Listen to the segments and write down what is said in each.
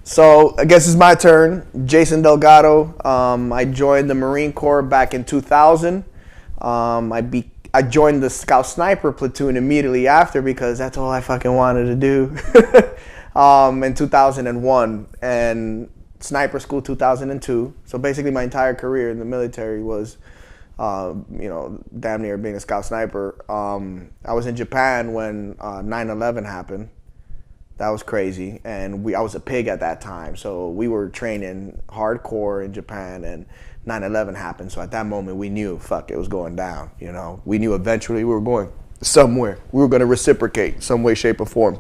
So I guess it's my turn. Jason Delgado. I joined the Marine Corps back in 2000. I joined the Scout Sniper platoon immediately after because that's all I fucking wanted to do. In 2001 and sniper school 2002. So basically my entire career in the military was, damn near being a Scout Sniper. I was in Japan when 9/11 happened. That was crazy, and I was a pig at that time, so we were training hardcore in Japan, and 9/11 happened. So at that moment, we knew, fuck, it was going down. You know, we knew eventually we were going somewhere. We were going to reciprocate some way, shape, or form.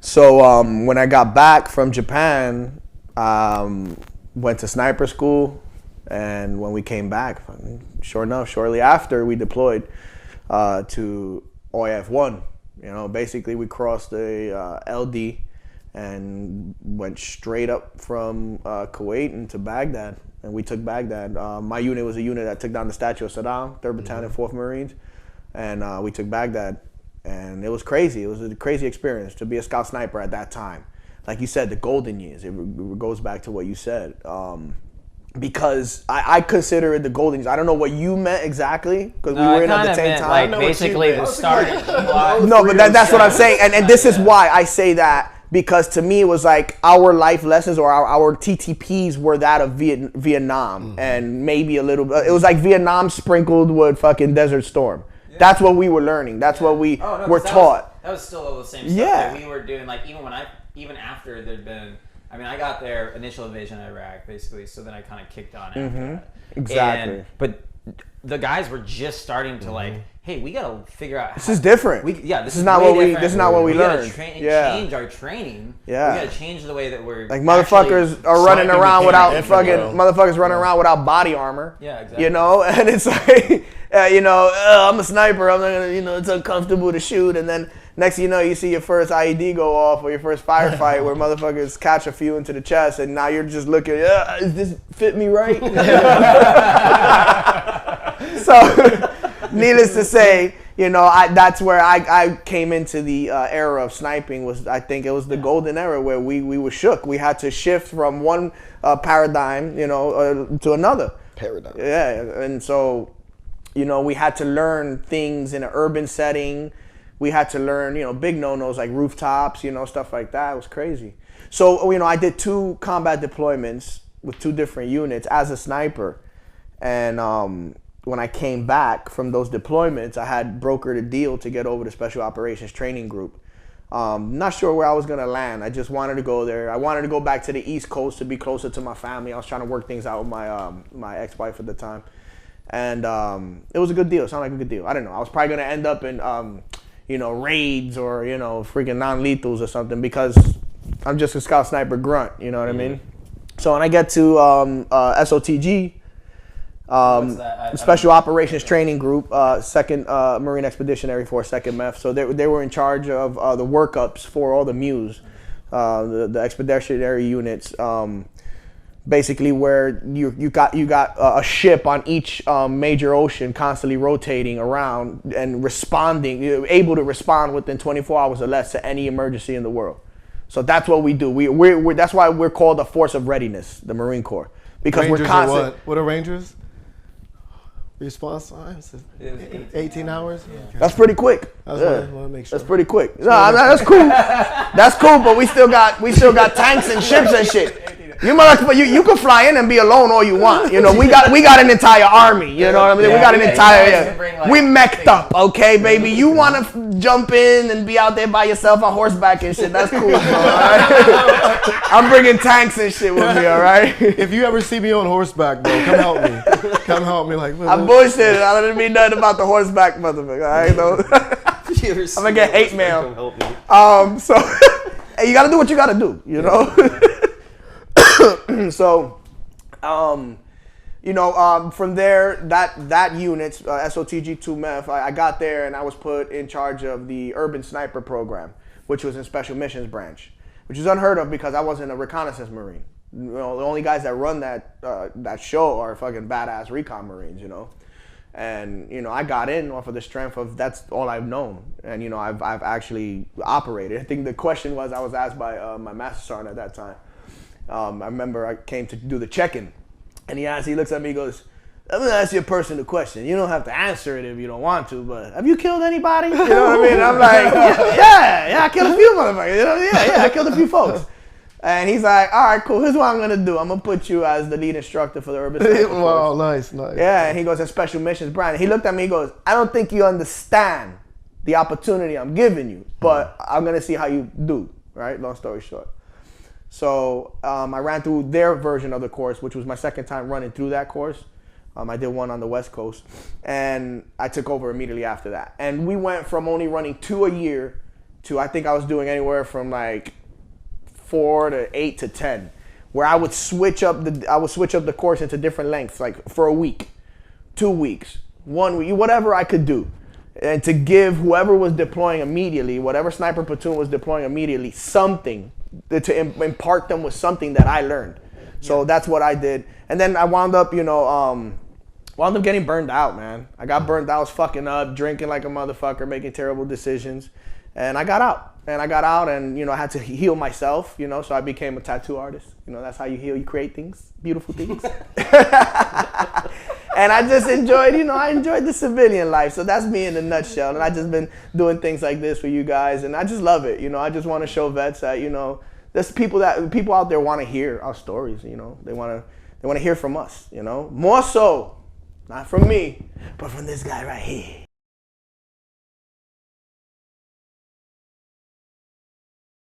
So when I got back from Japan, went to sniper school, and when we came back, sure enough, shortly after we deployed to OIF-1. You know, basically we crossed the LD and went straight up from Kuwait into Baghdad, and we took Baghdad. My unit was a unit that took down the statue of Saddam, 3rd Battalion, 4th Marines, and we took Baghdad, and it was crazy. It was a crazy experience to be a Scout Sniper at that time. Like you said, the golden years. It goes back to what you said. Because I consider it the golden years. I don't know what you meant exactly, because we were in at the same time. Like basically the start. No, but that's what I'm saying, and this is why I say that, because to me it was like our life lessons or our TTPs were that of Vietnam, and maybe a little. It was like Vietnam sprinkled with fucking Desert Storm. Yeah. That's what we were learning. That's what we were taught. That was still all the same stuff that we were doing. Like even after there'd been. I mean, I got their initial invasion of Iraq, basically, so then I kind of kicked on after that. Exactly. But the guys were just starting to like, hey, we got to figure out. This is different. This is not what we. This is not what we learned. Change our training. Yeah. We got to change the way that we're like motherfuckers are running around without fucking body armor. Yeah, exactly. You know, and it's like, I'm a sniper. I'm not gonna, it's uncomfortable to shoot, and then. Next thing you know, you see your first IED go off or your first firefight where motherfuckers catch a few into the chest, and now you're just looking, does this fit me right? So, needless to say, that's where I came into the era of sniping. I think it was the golden era where we were shook. We had to shift from one paradigm, to another. Paradigm. Yeah, and so, we had to learn things in an urban setting. We had to learn, big no-nos like rooftops, stuff like that. It was crazy. So, I did 2 combat deployments with 2 different units as a sniper. And when I came back from those deployments, I had brokered a deal to get over to Special Operations Training Group. Not sure where I was going to land. I just wanted to go there. I wanted to go back to the East Coast to be closer to my family. I was trying to work things out with my ex-wife at the time. And it was a good deal. It sounded like a good deal. I don't know. I was probably going to end up in... raids or, freaking non-lethals or something, because I'm just a Scout Sniper grunt, you know what I mean? So when I get to SOTG, Special Operations Training Group, 2nd Marine Expeditionary Force, 2nd MEF, so they were in charge of the workups for all the MEUs, the expeditionary units, basically where you got a ship on each major ocean constantly rotating around and responding, able to respond within 24 hours or less to any emergency in the world. So that's what we do. We're that's why we're called a force of readiness, the Marine Corps, because Rangers we're constant. What are Rangers? Response times? 18 hours? Yeah. That's pretty quick. I want to make sure. That's pretty quick. No, that's cool. That's cool, but we still got tanks and ships and shit. You can fly in and be alone all you want. We got an entire army. You know what I mean? We got an entire. We mech'd up, okay, baby. You want to jump in and be out there by yourself on horseback and shit? That's cool, bro. All right? I'm bringing tanks and shit with me. All right. If you ever see me on horseback, bro, come help me. Come help me. Like I'm bullshitting. I don't mean nothing about the horseback, motherfucker. All right, I'm gonna get hate mail. So hey, you gotta do what you gotta do. So, from there, that unit, SOTG 2 MEF, I got there and I was put in charge of the Urban Sniper Program, which was in Special Missions Branch, which is unheard of because I wasn't a reconnaissance Marine. The only guys that run that show are fucking badass recon Marines, And, you know, I got in off of the strength of that's all I've known. And, you know, I've actually operated. I think the question was, I was asked by my master sergeant at that time. I remember I came to do the check-in. And he looks at me, he goes, I'm going to ask you a personal question. You don't have to answer it if you don't want to, but have you killed anybody? You know what I mean? And I'm like, yeah, I killed a few motherfuckers. You know, yeah, I killed a few folks. And he's like, all right, cool. Here's what I'm going to do. I'm going to put you as the lead instructor for the urban sniper course. Wow, nice. Yeah, and he goes, at Special Missions, Brian. He looked at me, he goes, I don't think you understand the opportunity I'm giving you, but I'm going to see how you do, right? Long story short. So I ran through their version of the course, which was my second time running through that course. I did one on the West Coast, and I took over immediately after that. And we went from only running 2 a year to, I think I was doing anywhere from like 4 to 8 to 10, where I would switch up the course into different lengths, like for a week, 2 weeks, 1 week, whatever I could do, and to give whoever was deploying immediately, whatever sniper platoon was deploying immediately, something to impart them with something that I learned. So that's what I did, and then I wound up, you know, getting burned out, man. I got burned out, I was fucking up, drinking like a motherfucker, making terrible decisions, and I got out. And, you know, I had to heal myself, you know, so I became a tattoo artist. You know, that's how you heal, you create things, beautiful things. And I just enjoyed, you know, I enjoyed the civilian life. So that's me in a nutshell. And I just been doing things like this for you guys. And I just love it. You know, I just want to show vets that, you know, there's people out there want to hear our stories, you know. They want to hear from us, you know. More so, not from me, but from this guy right here.